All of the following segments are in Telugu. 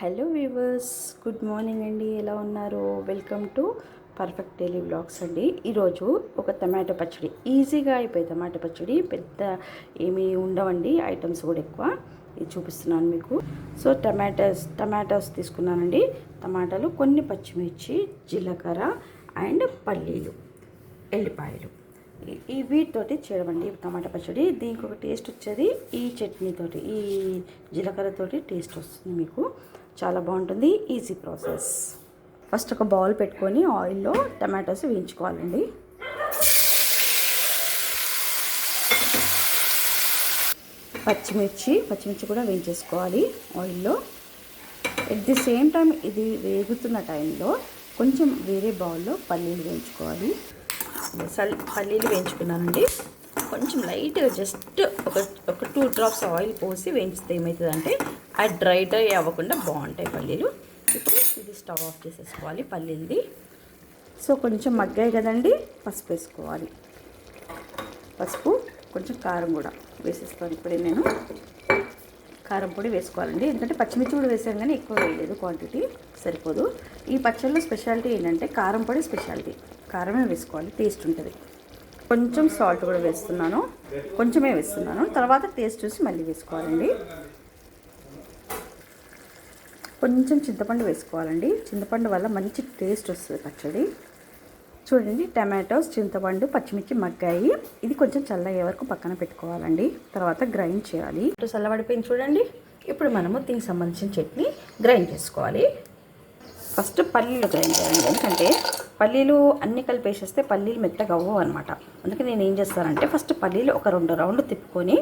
హలో వీవర్స్, గుడ్ మార్నింగ్ అండి. ఎలా ఉన్నారు? Welcome to perfect daily vlogs అండి. ఈరోజు ఒక టమాటో పచ్చడి, ఈజీగా అయిపోయి టమాటో పచ్చడి, పెద్ద ఏమీ ఉండవండి, ఐటమ్స్ కూడా ఎక్కువ. ఇది చూపిస్తున్నాను మీకు. సో టమాటోస్ తీసుకున్నానండి. టమాటాలు, కొన్ని పచ్చిమిర్చి, జీలకర్ర అండ్ పల్లీలు, ఎల్లిపాయలు, ఈ వీటితోటి చేయడం టమాటా పచ్చడి. దీనికి ఒక టేస్ట్ వచ్చేది ఈ చట్నీతోటి, ఈ జీలకర్రతోటి టేస్ట్ వస్తుంది మీకు. చాలా బాగుంటుంది, ఈజీ ప్రాసెస్. ఫస్ట్ ఒక బౌల్ పెట్టుకొని ఆయిల్లో టమాటోస్ వేయించుకోవాలండి. పచ్చిమిర్చి కూడా వేయించేసుకోవాలి ఆయిల్లో. ఎట్ ది సేమ్ టైం ఇది వేగుతున్న టైంలో కొంచెం వేరే బౌల్లో పల్లీలు వేయించుకోవాలి. పల్లీలు వేయించుకున్నానండి. కొంచెం లైట్గా జస్ట్ ఒక 2 డ్రాప్స్ ఆయిల్ పోసి వేయించితే ఏమవుతుందంటే అది డ్రై అవ్వకుండా బాగుంటాయి పల్లీలు. ఇప్పుడు ఇది స్టవ్ ఆఫ్ చేసేసుకోవాలి పల్లీలది. సో కొంచెం మగ్గాయి కదండి, పసుపు వేసుకోవాలి. పసుపు, కొంచెం కారం కూడా వేసేసుకోవాలి. ఇప్పుడే నేను కారం పొడి వేసుకోవాలండి, ఎందుకంటే పచ్చిమిర్చి కూడా వేసాను కానీ ఎక్కువ వేయలేదు, క్వాంటిటీ సరిపోదు. ఈ పచ్చళ్ళలో స్పెషాలిటీ ఏంటంటే కారం పొడి స్పెషాలిటీ, కారమే వేసుకోవాలి, టేస్ట్ ఉంటుంది. కొంచెం సాల్ట్ కూడా వేస్తున్నాను, కొంచెమే వేస్తున్నాను, తర్వాత టేస్ట్ చూసి మళ్ళీ వేసుకోవాలండి. కొంచెం చింతపండు వేసుకోవాలండి, చింతపండు వల్ల మంచి టేస్ట్ వస్తుంది పచ్చడి. చూడండి, టమాటోస్, చింతపండు, పచ్చిమిర్చి మగ్గాయి. ఇది కొంచెం చల్లయ్యే వరకు పక్కన పెట్టుకోవాలండి, తర్వాత గ్రైండ్ చేయాలి. చల్లబడిపోయింది చూడండి. ఇప్పుడు మనము దీనికి సంబంధించిన చట్నీ గ్రైండ్ చేసుకోవాలి. ఫస్ట్ పల్లీలు గ్రైండ్ చేయాలి, ఎందుకంటే పల్లీలు అన్నీ కలిపి వేసేస్తే పల్లీలు మెత్తగా అవ్వవు అనమాట. అందుకే నేను ఏం చేస్తానంటే ఫస్ట్ పల్లీలు ఒక 2 రౌండ్లు తిప్పుకొని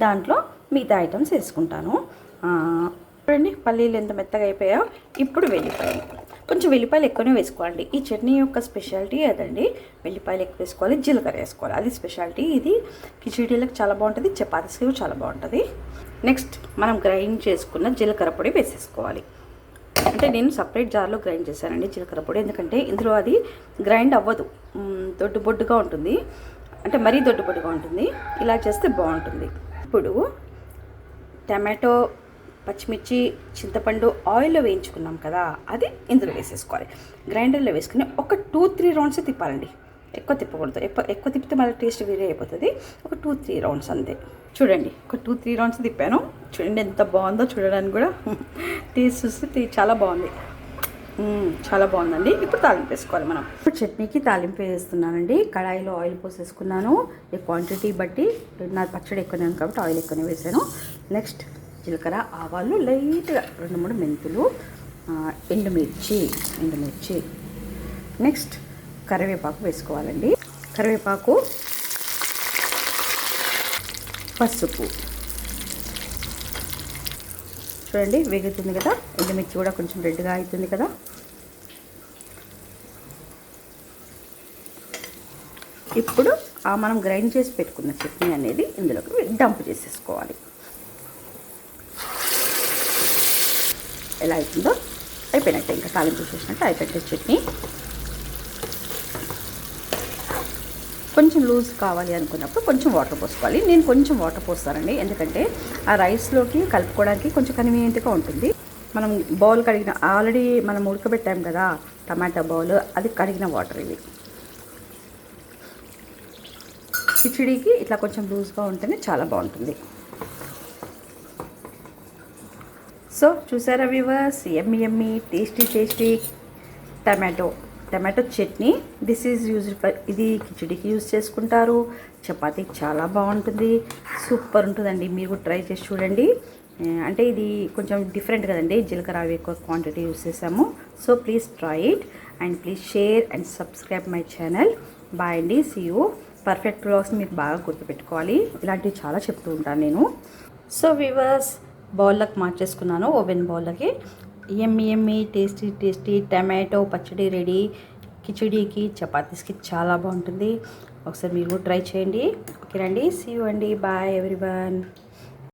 దాంట్లో మిగతా ఐటమ్స్ వేసుకుంటాను. చూడండి పల్లీలు ఎంత మెత్తగా అయిపోయాయో. ఇప్పుడు వెల్లిపాయలు, కొంచెం వెల్లిపాయలు ఎక్కువనే వేసుకోవాలండి. ఈ చట్నీ యొక్క స్పెషాలిటీ అదండి, వెల్లిపాయలు ఎక్కువ వేసుకోవాలి, జీలకర్ర వేసుకోవాలి, అది స్పెషాలిటీ. ఇది కిచిడీలకు చాలా బాగుంటుంది, చపాతీస్కి చాలా బాగుంటుంది. నెక్స్ట్ మనం గ్రైండ్ చేసుకున్న జీలకర్ర పొడి వేసేసుకోవాలి. అంటే నేను సపరేట్ జార్లో గ్రైండ్ చేశానండి జీలకర్ర పొడి, ఎందుకంటే ఇందులో అది గ్రైండ్ అవ్వదు, దొడ్డుబొడ్డుగా ఉంటుంది, అంటే మరీ దొడ్డుబొడ్డుగా ఉంటుంది. ఇలా చేస్తే బాగుంటుంది. ఇప్పుడు టమాటో, పచ్చిమిర్చి, చింతపండు ఆయిల్లో వేయించుకున్నాం కదా, అది ఇందులో వేసేసుకోవాలి. గ్రైండర్లో వేసుకుని ఒక 2-3 రౌండ్స్ తిప్పాలండి, ఎక్కువ తిప్పకూడదు. ఎక్కువ తిప్పితే మళ్ళీ టేస్ట్ వేరే అయిపోతుంది. ఒక 2-3 రౌండ్స్ అంతే. చూడండి, ఒక 2-3 రౌండ్స్ తిప్పాను. చూడండి ఎంత బాగుందో, చూడడానికి కూడా టేస్ట్ చూస్తే చాలా బాగుంది, చాలా బాగుందండి. ఇప్పుడు తాలింపు వేసుకోవాలి మనం. ఇప్పుడు చట్నీకి తాలింపు వేస్తున్నానండి. కడాయిలో ఆయిల్ పోసేసుకున్నాను, ఈ క్వాంటిటీ బట్టి. నా పచ్చడి ఎక్కువనే కాబట్టి ఆయిల్ ఎక్కువనే వేసాను. నెక్స్ట్ జీలకర్ర, ఆవాలు, లైట్గా 2-3 మెంతులు, ఎండుమిర్చి. నెక్స్ట్ కరివేపాకు వేసుకోవాలండి. కరివేపాకు, పసుపు. చూడండి వేగుతుంది కదా, ఎండుమిర్చి కూడా కొంచెం రెడ్గా అవుతుంది కదా. ఇప్పుడు మనం గ్రైండ్ చేసి పెట్టుకున్న చట్నీ అనేది ఇందులోకి డంప్ చేసేసుకోవాలి. ఎలా అవుతుందో అయిపోయినట్టే, ఇంకా తాలింపు చేసినట్టు అయిపోయింది చట్నీ. కొంచెం లూజ్ కావాలి అనుకున్నప్పుడు కొంచెం వాటర్ పోసుకోవాలి. నేను కొంచెం వాటర్ పోస్తానండి, ఎందుకంటే ఆ రైస్లోకి కలుపుకోవడానికి కొంచెం కన్వీనియంట్గా ఉంటుంది. మనం బౌల్ కడిగిన, ఆల్రెడీ మనం ఉడకబెట్టాం కదా టమాటా బౌల్, అది కడిగిన వాటర్ ఇవి. కిచిడీకి ఇట్లా కొంచెం లూజ్గా ఉంటేనే చాలా బాగుంటుంది. సో చూసారా viewers, yummy tasty tomato chutney. This is used for, ఇది కిచిడీకి యూజ్ చేసుకుంటారు, చపాతీకి చాలా బాగుంటుంది, సూపర్ ఉంటుందండి. మీరు ట్రై చేసి చూడండి. అంటే ఇది కొంచెం డిఫరెంట్ కదండి, జీలకర్ర అవి ఎక్కువ క్వాంటిటీ యూజ్ చేసాము. So please try it and please share and subscribe my channel. Bye అండి, సీ యూ. పర్ఫెక్ట్ వ్లాగ్స్ని మీరు బాగా గుర్తుపెట్టుకోవాలి, ఇలాంటివి చాలా చెప్తూ ఉంటాను నేను. సో వ్యూవర్స్, బౌల్లోకి మార్చేసుకున్నాను, ఓవెన్ బౌల్లోకి. యమ్మీ టేస్టీ టమాటో పచ్చడి రెడీ. కిచిడీకి, చపాతీస్కి చాలా బాగుంటుంది. ఒకసారి మీరు ట్రై చేయండి. ఓకే అండి, సీ యూ అండి, బాయ్ ఎవ్రీవన్.